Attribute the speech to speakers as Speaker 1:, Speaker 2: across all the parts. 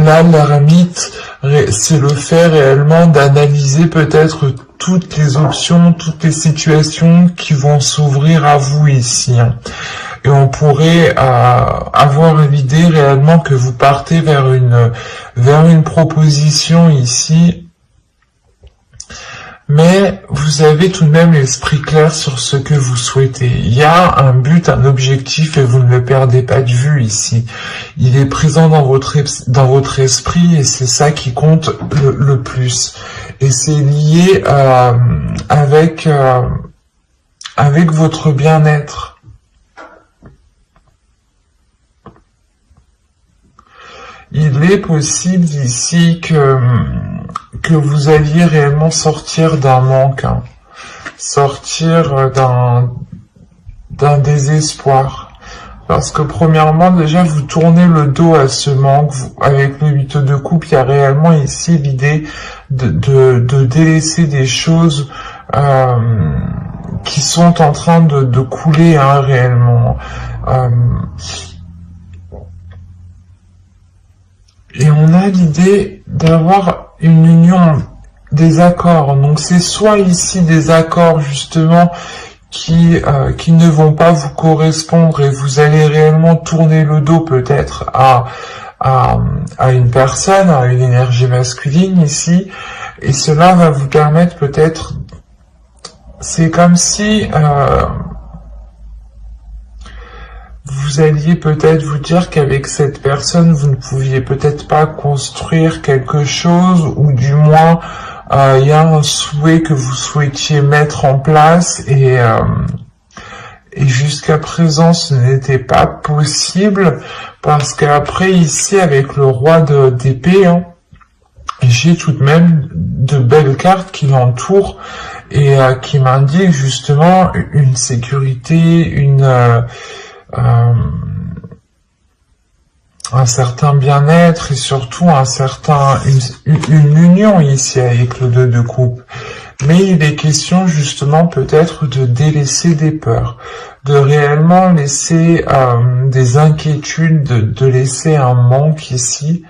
Speaker 1: là, l'ermite, c'est le fait réellement d'analyser peut-être toutes les options, toutes les situations qui vont s'ouvrir à vous ici. Hein. Et on pourrait avoir l'idée réellement que vous partez vers une proposition ici, mais vous avez tout de même l'esprit clair sur ce que vous souhaitez. Il y a un but, un objectif, et vous ne le perdez pas de vue ici. Il est présent dans votre esprit, et c'est ça qui compte le plus. Et c'est lié avec votre bien-être. Il est possible ici que vous alliez réellement sortir d'un manque, hein, sortir d'un désespoir. Parce que premièrement, déjà, vous tournez le dos à ce manque. Avec le 8 de coupe, il y a réellement ici l'idée de délaisser des choses qui sont en train de couler, hein, réellement. Et on a l'idée d'avoir une union, des accords. Donc c'est soit ici des accords justement qui ne vont pas vous correspondre et vous allez réellement tourner le dos peut-être à une personne, à une énergie masculine ici, et cela va vous permettre peut-être, c'est comme si vous alliez peut-être vous dire qu'avec cette personne, vous ne pouviez peut-être pas construire quelque chose, ou du moins, il y a un souhait que vous souhaitiez mettre en place, et jusqu'à présent, ce n'était pas possible, parce qu'après, ici, avec le roi d'épée, hein, j'ai tout de même de belles cartes qui l'entourent, et qui m'indiquent justement une sécurité, un certain bien-être, et surtout une union ici avec le 2 de coupe. Mais il est question justement peut-être de délaisser des peurs, de réellement laisser des inquiétudes, de laisser un manque ici,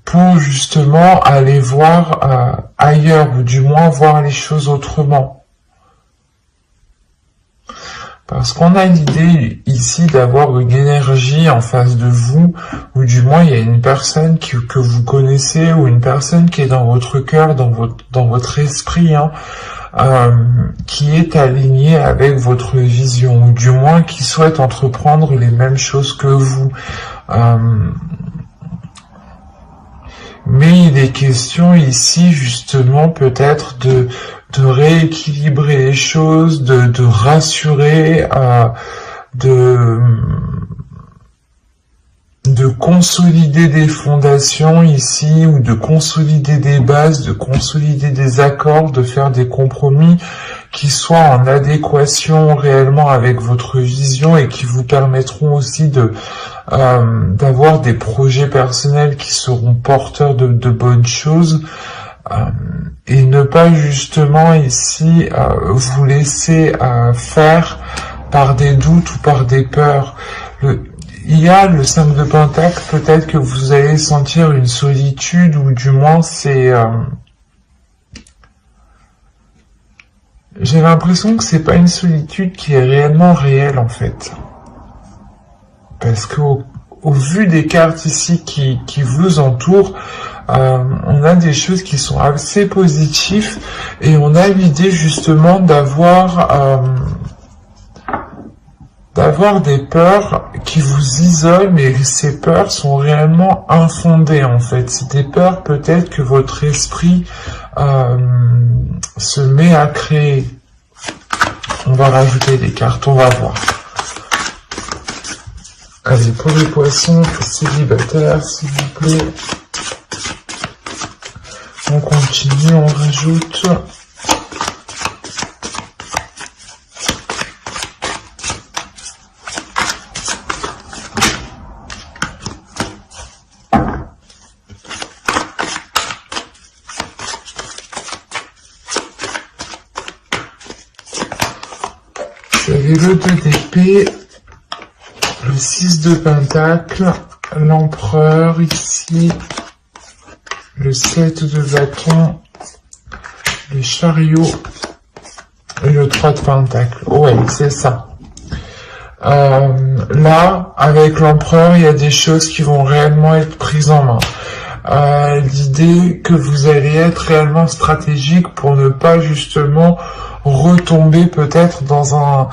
Speaker 1: pour justement aller voir ailleurs, ou du moins voir les choses autrement. Parce qu'on a l'idée ici d'avoir une énergie en face de vous, ou du moins il y a une personne que vous connaissez, ou une personne qui est dans votre cœur, dans votre esprit, hein, qui est alignée avec votre vision, ou du moins qui souhaite entreprendre les mêmes choses que vous. Mais il est question ici justement peut-être de rééquilibrer les choses, de rassurer, de consolider des fondations ici, ou de consolider des bases, de consolider des accords, de faire des compromis qui soient en adéquation réellement avec votre vision, et qui vous permettront aussi d'avoir des projets personnels qui seront porteurs de bonnes choses, et ne pas justement ici vous laisser faire par des doutes ou par des peurs. Il y a le 5 de Pentacle, peut-être que vous allez sentir une solitude, ou du moins c'est... j'ai l'impression que c'est pas une solitude qui est réellement réelle en fait. Parce qu'au vu des cartes ici qui vous entourent, on a des choses qui sont assez positives, et on a l'idée justement d'avoir des peurs qui vous isolent, mais ces peurs sont réellement infondées en fait. C'est des peurs peut-être que votre esprit se met à créer. On va rajouter des cartes, on va voir. Allez, pour les poissons célibataires, s'il vous plaît. On continue, on rajoute. Vous avez le 2 d'épée, le 6 de Pentacle, l'Empereur ici, le 7 de bâton, les chariots et le 3 de Pentacle. Ouais, c'est ça. Là, avec l'Empereur, il y a des choses qui vont réellement être prises en main. L'idée que vous allez être réellement stratégique pour ne pas justement retomber peut-être dans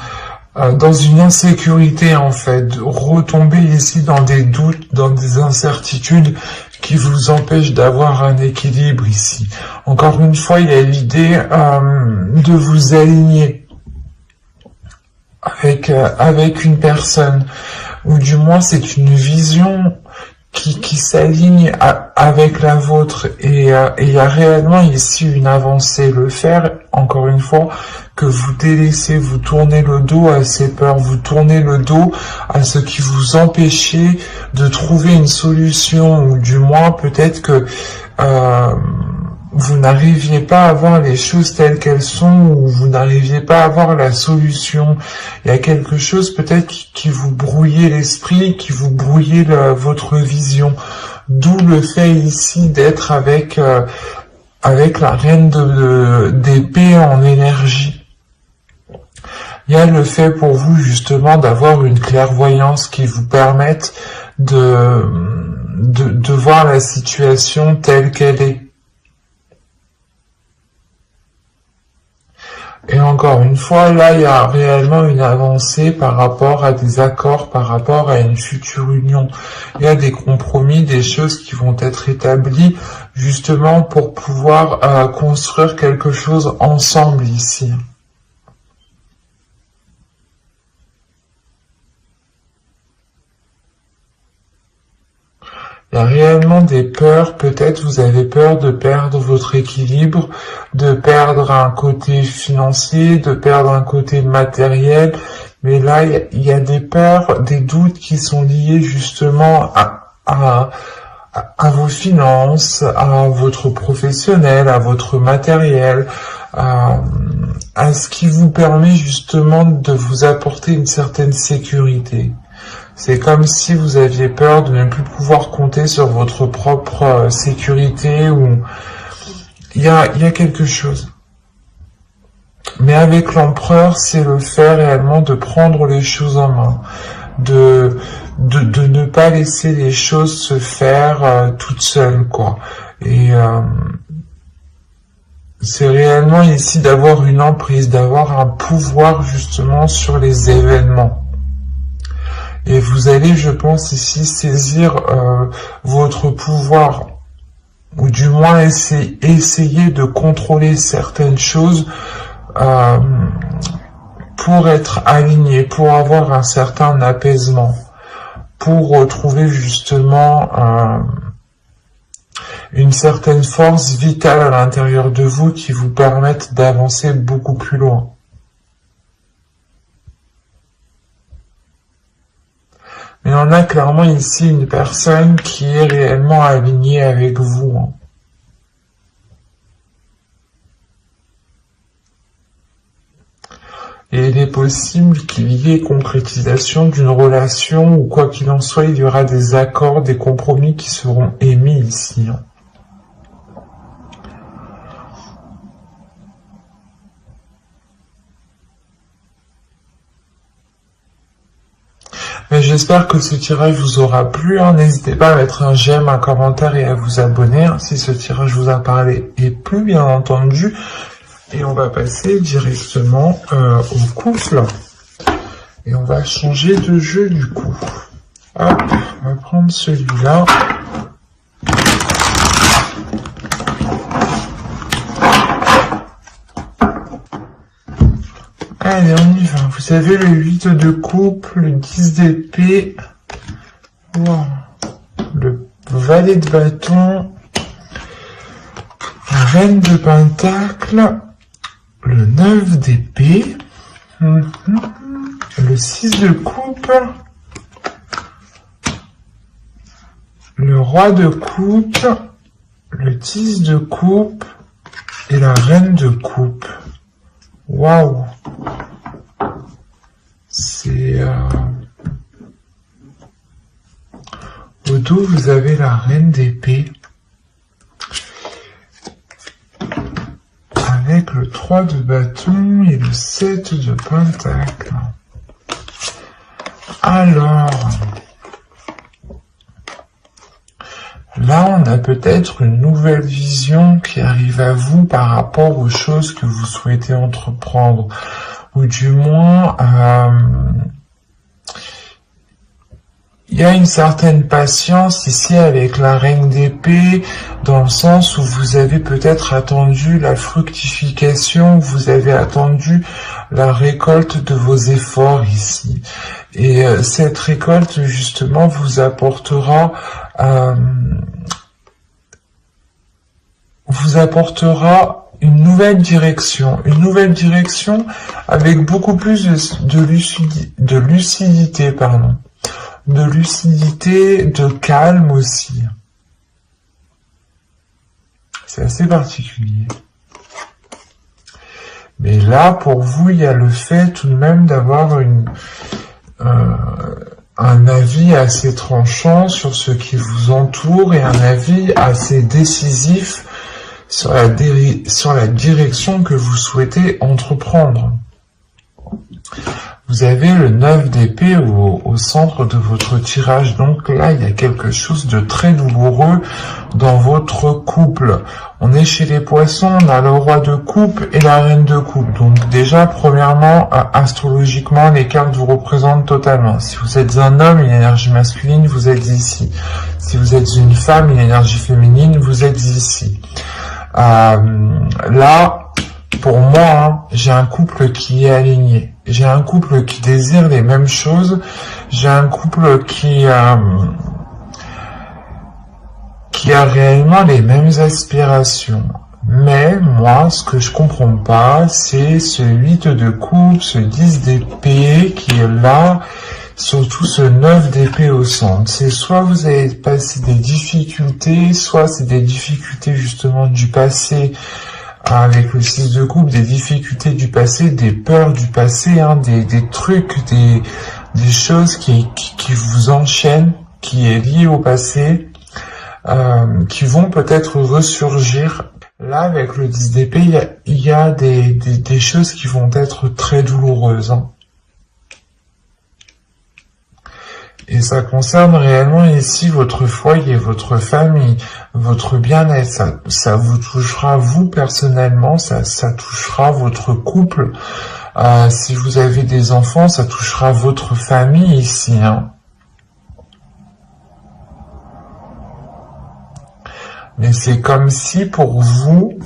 Speaker 1: une insécurité en fait, retomber ici dans des doutes, dans des incertitudes qui vous empêchent d'avoir un équilibre ici. Encore une fois, il y a l'idée de vous aligner avec une personne, ou du moins c'est une vision qui s'aligne avec la vôtre, et il y a réellement ici une avancée. Le faire, encore une fois, que vous délaissez, vous tournez le dos à ces peurs, vous tournez le dos à ce qui vous empêchait de trouver une solution, ou du moins peut-être que vous n'arriviez pas à voir les choses telles qu'elles sont, ou vous n'arriviez pas à voir la solution. Il y a quelque chose peut-être qui vous brouillait l'esprit, qui vous brouillait votre vision. D'où le fait ici d'être avec la reine d'épée en énergie. Il y a le fait pour vous justement d'avoir une clairvoyance qui vous permette de voir la situation telle qu'elle est. Et encore une fois, là, il y a réellement une avancée par rapport à des accords, par rapport à une future union. Il y a des compromis, des choses qui vont être établies justement pour pouvoir construire quelque chose ensemble ici. Il y a réellement des peurs, peut-être vous avez peur de perdre votre équilibre, de perdre un côté financier, de perdre un côté matériel, mais là il y a des peurs, des doutes qui sont liés justement à vos finances, à votre professionnel, à votre matériel, à ce qui vous permet justement de vous apporter une certaine sécurité. C'est comme si vous aviez peur de ne plus pouvoir compter sur votre propre sécurité, ou il y a quelque chose. Mais avec l'Empereur, c'est le fait réellement de prendre les choses en main, de ne pas laisser les choses se faire toutes seules, quoi. Et c'est réellement ici d'avoir une emprise, d'avoir un pouvoir justement sur les événements. Et vous allez, je pense, ici saisir votre pouvoir, ou du moins essayer de contrôler certaines choses pour être aligné, pour avoir un certain apaisement, pour retrouver justement une certaine force vitale à l'intérieur de vous qui vous permette d'avancer beaucoup plus loin. Mais on a clairement ici une personne qui est réellement alignée avec vous. Et il est possible qu'il y ait concrétisation d'une relation, ou quoi qu'il en soit, il y aura des accords, des compromis qui seront émis ici. Mais j'espère que ce tirage vous aura plu. N'hésitez pas à mettre un j'aime, un commentaire et à vous abonner si ce tirage vous a parlé et plu, bien entendu. Et on va passer directement au couple. Et on va changer de jeu du coup. Hop, on va prendre celui-là. Allez, on y va. Vous avez le 8 de coupe, le 10 d'épée, wow, le valet de bâton, la reine de pentacle, le 9 d'épée, le 6 de coupe, le roi de coupe, le 10 de coupe et la reine de coupe. Waouh! C'est dos, vous avez la reine d'épée. Avec le 3 de bâton et le 7 de pentacle. Alors, là, on a peut-être une nouvelle vision qui arrive à vous par rapport aux choses que vous souhaitez entreprendre. Ou du moins, il y a une certaine patience ici avec la reine d'épée, dans le sens où vous avez peut-être attendu la fructification, vous avez attendu la récolte de vos efforts ici. Et cette récolte, justement, vous apportera une nouvelle direction avec beaucoup plus de lucidité, pardon. De lucidité, de calme aussi. C'est assez particulier. Mais là, pour vous, il y a le fait tout de même d'avoir un avis assez tranchant sur ce qui vous entoure et un avis assez décisif sur la direction que vous souhaitez entreprendre. Vous avez le 9 d'épée au centre de votre tirage. Donc là, il y a quelque chose de très douloureux dans votre couple. On est chez les poissons, on a le roi de coupe et la reine de coupe. Donc déjà, premièrement, astrologiquement, les cartes vous représentent totalement. Si vous êtes un homme, une énergie masculine, vous êtes ici. Si vous êtes une femme, une énergie féminine, vous êtes ici. Là, pour moi, j'ai un couple qui est aligné. J'ai un couple qui désire les mêmes choses. J'ai un couple qui a réellement les mêmes aspirations. Mais moi, ce que je comprends pas, c'est ce 8 de coupe, ce 10 d'épée qui est là, surtout ce 9 d'épée au centre. C'est soit vous avez passé des difficultés, soit c'est des difficultés justement du passé, avec le 6 de coupe, des difficultés du passé, des peurs du passé, hein, des trucs, des choses qui vous enchaînent, qui est lié au passé, qui vont peut-être ressurgir. Là, avec le 10 d'épée, il y a des choses qui vont être très douloureuses. Hein. Et ça concerne réellement ici votre foyer, votre famille, votre bien-être. Ça vous touchera vous personnellement, ça touchera votre couple. Si vous avez des enfants, ça touchera votre famille ici. Hein. Mais c'est comme si pour vous,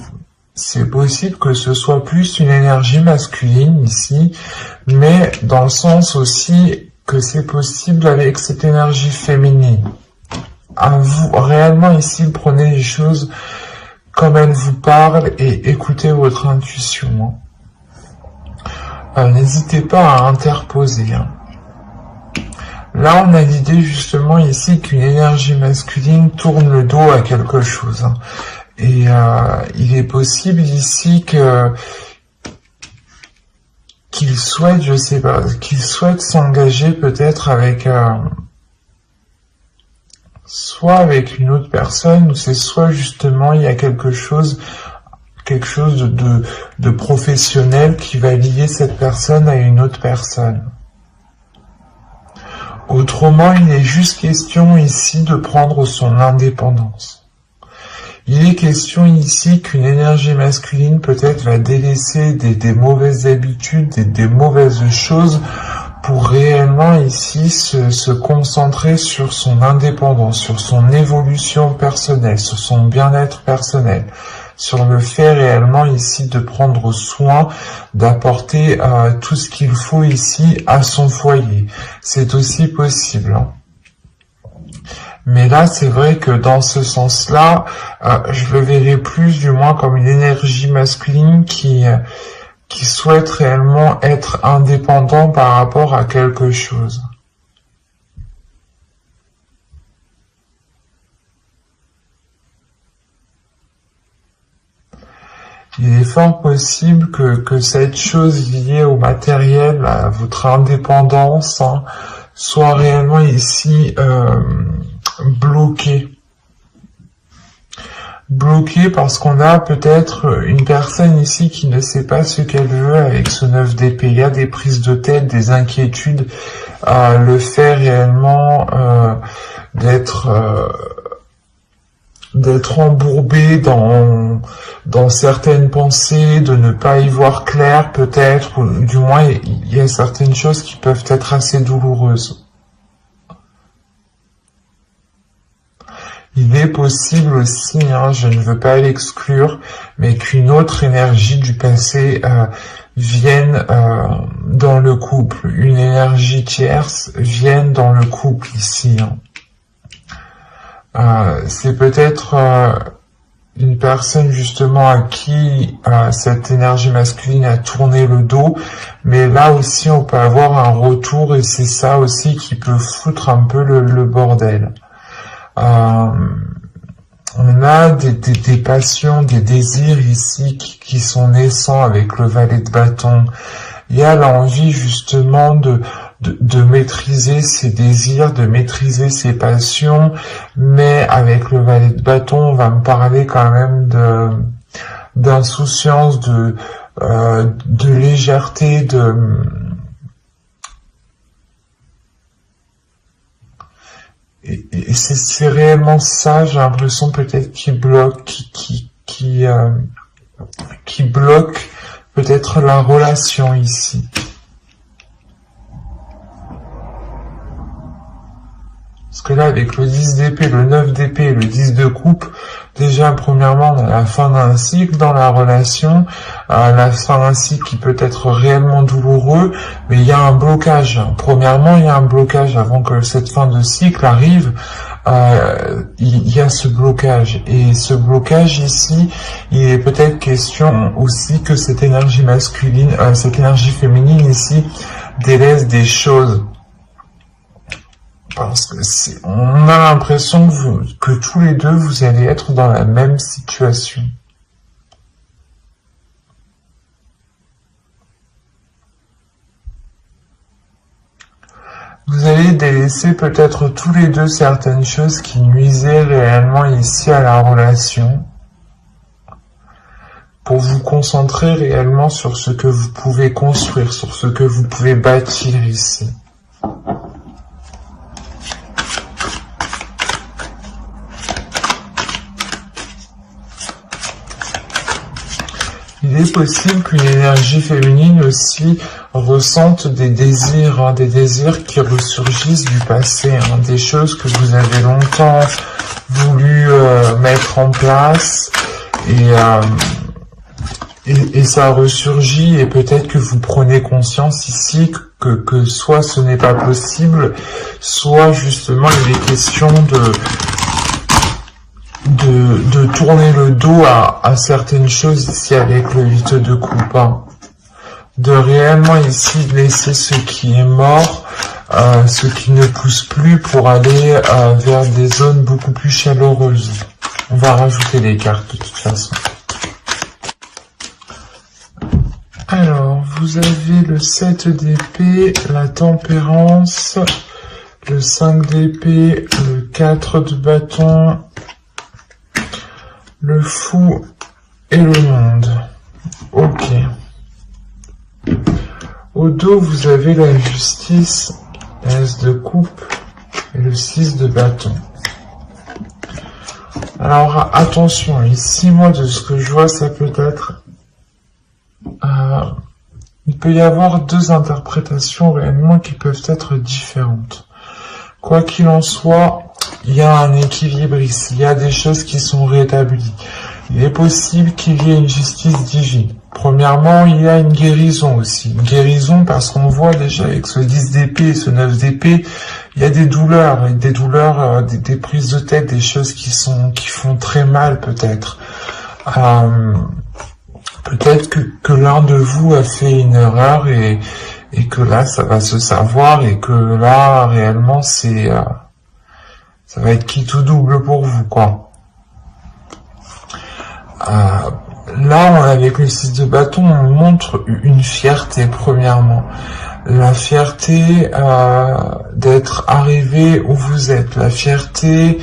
Speaker 1: c'est possible que ce soit plus une énergie masculine ici, mais dans le sens aussi que c'est possible avec cette énergie féminine. À vous, réellement ici, prenez les choses comme elles vous parlent et écoutez votre intuition. N'hésitez pas à interposer. Hein. Là, on a l'idée justement ici qu'une énergie masculine tourne le dos à quelque chose. Hein. Et il est possible ici qu'il souhaite, je sais pas, qu'il souhaite s'engager peut-être avec soit avec une autre personne, ou c'est soit justement il y a quelque chose de professionnel qui va lier cette personne à une autre personne. Autrement, il est juste question ici de prendre son indépendance. Il est question ici qu'une énergie masculine peut-être va délaisser des mauvaises habitudes, des mauvaises choses pour réellement ici se concentrer sur son indépendance, sur son évolution personnelle, sur son bien-être personnel, sur le fait réellement ici de prendre soin, d'apporter tout ce qu'il faut ici à son foyer. C'est aussi possible. Hein. Mais là, c'est vrai que dans ce sens-là, je le verrais plus, du moins, comme une énergie masculine qui souhaite réellement être indépendant par rapport à quelque chose. Il est fort possible que cette chose liée au matériel, à votre indépendance, hein, soit réellement ici bloqué. Bloqué parce qu'on a peut-être une personne ici qui ne sait pas ce qu'elle veut avec ce 9 d'épée. Il y a des prises de tête, des inquiétudes, le fait réellement d'être embourbé dans certaines pensées, de ne pas y voir clair peut-être, ou du moins il y a certaines choses qui peuvent être assez douloureuses. Il est possible aussi, je ne veux pas l'exclure, mais qu'une autre énergie du passé vienne dans le couple, une énergie tierce vienne dans le couple ici. C'est peut-être une personne justement à qui cette énergie masculine a tourné le dos, mais là aussi on peut avoir un retour et c'est ça aussi qui peut foutre un peu le bordel. On a des passions, des désirs ici qui sont naissants avec le valet de bâton. Il y a l'envie justement de maîtriser ses désirs, de maîtriser ses passions, mais avec le valet de bâton, on va me parler quand même d'insouciance, de légèreté, et c'est réellement ça, j'ai l'impression peut-être qui bloque, qui bloque peut-être la relation ici. Parce que là, avec le 10 d'épée, le 9 d'épée et le 10 de coupe, déjà, premièrement, on a la fin d'un cycle dans la relation, la fin d'un cycle qui peut être réellement douloureux, mais il y a un blocage. Premièrement, il y a un blocage avant que cette fin de cycle arrive. Il y a ce blocage. Et ce blocage ici, il est peut-être question aussi que cette énergie masculine, cette énergie féminine ici, délaisse des choses. Parce que on a l'impression que tous les deux, vous allez être dans la même situation. Vous allez délaisser peut-être tous les deux certaines choses qui nuisaient réellement ici à la relation, pour vous concentrer réellement sur ce que vous pouvez construire, sur ce que vous pouvez bâtir ici. Il est possible qu'une énergie féminine aussi ressente des désirs qui ressurgissent du passé, des choses que vous avez longtemps voulu mettre en place et ça ressurgit et peut-être que vous prenez conscience ici que soit ce n'est pas possible, soit justement il est question de tourner le dos à certaines choses ici avec le 8 de coupe, de réellement ici laisser ce qui est mort, ce qui ne pousse plus pour aller vers des zones beaucoup plus chaleureuses. On va rajouter les cartes de toute façon. Alors, vous avez le 7 d'épée, la tempérance, le 5 d'épée, le 4 de bâton, le fou et le monde. Ok. Au dos, vous avez la justice, l'as de coupe et le 6 de bâton. Alors, attention, ici, moi, de ce que je vois, ça peut être... il peut y avoir deux interprétations réellement qui peuvent être différentes. Quoi qu'il en soit, il y a un équilibre ici, il y a des choses qui sont rétablies. Il est possible qu'il y ait une justice divine. Premièrement, il y a une guérison aussi. Une guérison parce qu'on voit déjà avec ce 10 d'épée et ce 9 d'épée, il y a des douleurs, des prises de tête, des choses qui font très mal peut-être. Peut-être que l'un de vous a fait une erreur et que là, ça va se savoir et que là, réellement, ça va être quitte ou double pour vous, quoi. Là, avec le 6 de bâton, on montre une fierté, premièrement. la fierté d'être arrivé où vous êtes, la fierté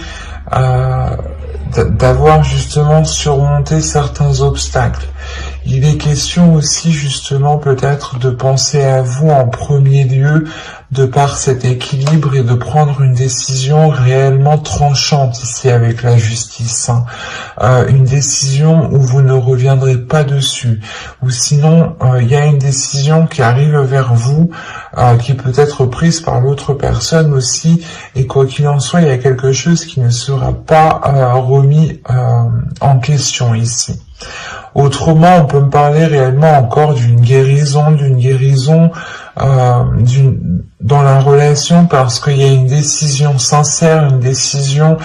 Speaker 1: d'avoir justement surmonté certains obstacles. Il est question aussi justement peut-être de penser à vous en premier lieu de par cet équilibre et de prendre une décision réellement tranchante ici avec la justice. Une décision où vous ne reviendrez pas dessus. Ou sinon, il y a une décision qui arrive vers vous, qui peut être prise par l'autre personne aussi, et quoi qu'il en soit, il y a quelque chose qui ne sera pas remis en question ici. Autrement, on peut me parler réellement encore d'une guérison dans la relation, parce qu'il y a une décision sincère, une décision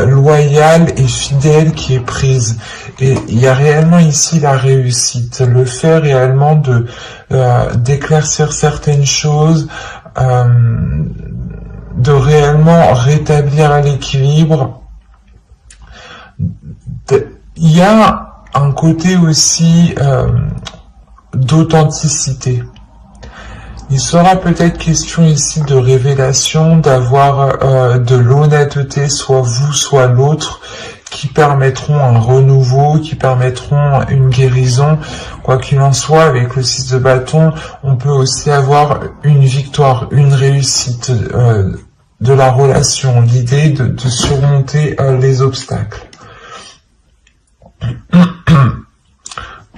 Speaker 1: loyale et fidèle qui est prise. Et il y a réellement ici la réussite, le fait réellement d'éclaircir certaines choses, de réellement rétablir l'équilibre. Il y a un côté aussi d'authenticité. Il sera peut-être question ici de révélation, d'avoir de l'honnêteté, soit vous, soit l'autre, qui permettront un renouveau, qui permettront une guérison. Quoi qu'il en soit, avec le 6 de bâton, on peut aussi avoir une victoire, une réussite de la relation, l'idée de surmonter les obstacles.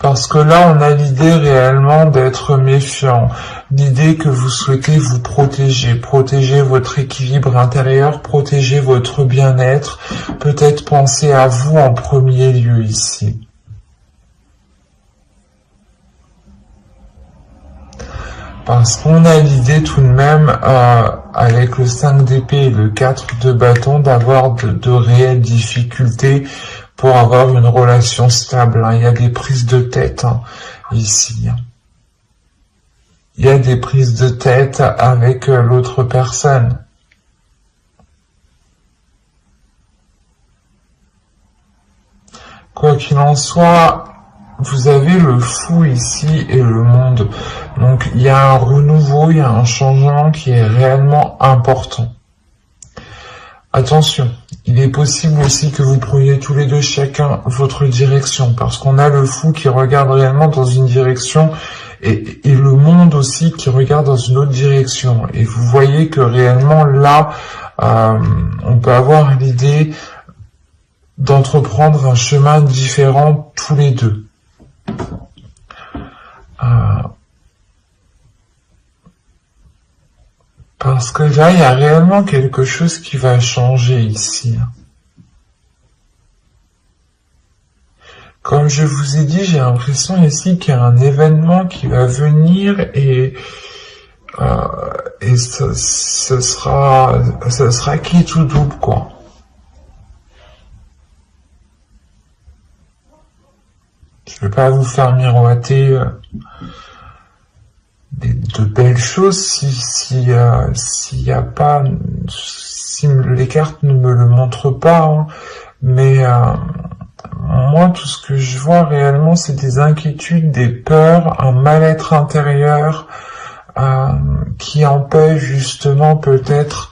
Speaker 1: Parce que là, on a l'idée réellement d'être méfiant, l'idée que vous souhaitez vous protéger votre équilibre intérieur, protéger votre bien-être, peut-être penser à vous en premier lieu ici. Parce qu'on a l'idée tout de même, avec le 5 d'épée et le 4 de bâton, d'avoir de réelles difficultés pour avoir une relation stable. Il y a des prises de tête ici. Il y a des prises de tête avec l'autre personne. Quoi qu'il en soit, vous avez le fou ici et le monde. Donc il y a un renouveau, il y a un changement qui est réellement important. Attention, il est possible aussi que vous preniez tous les deux chacun votre direction, parce qu'on a le fou qui regarde réellement dans une direction et le monde aussi qui regarde dans une autre direction. Et vous voyez que réellement là, on peut avoir l'idée d'entreprendre un chemin différent tous les deux. Parce que là, il y a réellement quelque chose qui va changer ici. Comme je vous ai dit, j'ai l'impression ici qu'il y a un événement qui va venir et ce sera qui tout double, quoi. Je vais pas vous faire miroiter de belles choses si les cartes ne me le montrent pas, mais moi tout ce que je vois réellement c'est des inquiétudes, des peurs, un mal-être intérieur qui empêche justement peut-être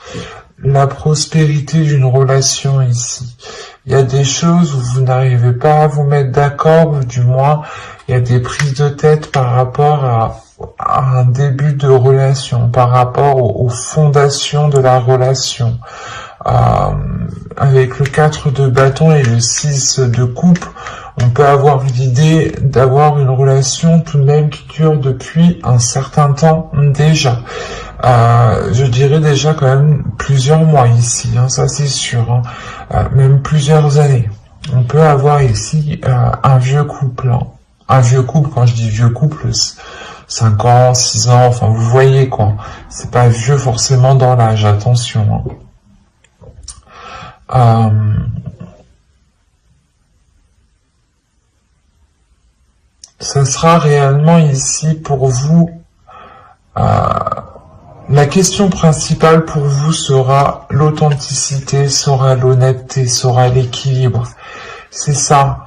Speaker 1: la prospérité d'une relation ici. Il y a des choses où vous n'arrivez pas à vous mettre d'accord, ou du moins il y a des prises de tête par rapport à un début de relation, par rapport aux fondations de la relation. Avec le 4 de bâton et le 6 de coupe, on peut avoir l'idée d'avoir une relation tout de même qui dure depuis un certain temps déjà. Je dirais déjà quand même plusieurs mois ici, ça c'est sûr, même plusieurs années. On peut avoir ici un vieux couple. Un vieux couple, quand je dis vieux couple, 5 ans, 6 ans, enfin vous voyez quoi. C'est pas vieux forcément dans l'âge, attention. Ce sera réellement ici pour vous, la question principale pour vous sera l'authenticité, sera l'honnêteté, sera l'équilibre. C'est ça.